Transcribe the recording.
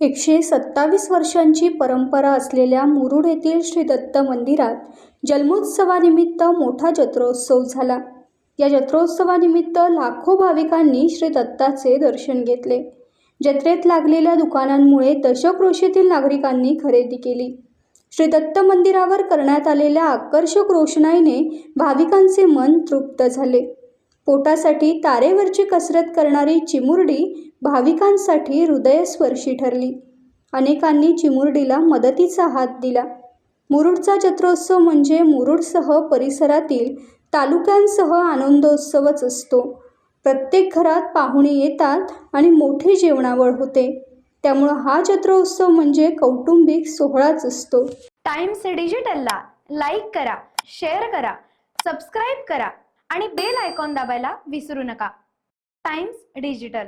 127 वर्षांची परंपरा असलेल्या मुरुड येथील श्री दत्त मंदिरात जन्मोत्सवानिमित्त मोठा जत्रोत्सव झाला। या जत्रोत्सवानिमित्त लाखो भाविकांनी श्री दत्ताचे दर्शन घेतले। जत्रेत लागलेल्या दुकानांमुळे दशक्रोशीतील नागरिकांनी खरेदी केली। श्री दत्त मंदिरावर करण्यात आलेल्या आकर्षक रोषणाईने भाविकांचे मन तृप्त झाले। पोटासाठी तारेवरची कसरत करणारी चिमुरडी भाविकांसाठी हृदयस्पर्शी ठरली। अनेकांनी चिमुरडीला मदतीचा हात दिला। मुरुडचा जत्रोत्सव म्हणजे मुरुडसह परिसरातील तालुक्यांसह आनंदोत्सवच असतो। प्रत्येक घरात पाहुणे येतात आणि मोठे जेवणावळ होते, त्यामुळे हा जत्रोत्सव म्हणजे कौटुंबिक सोहळाच असतो। टाइम्स डिजिटलला लाईक करा, शेअर करा, सबस्क्राईब करा आणि बेल आयकॉन दाबायला विसरू नका। Times digital.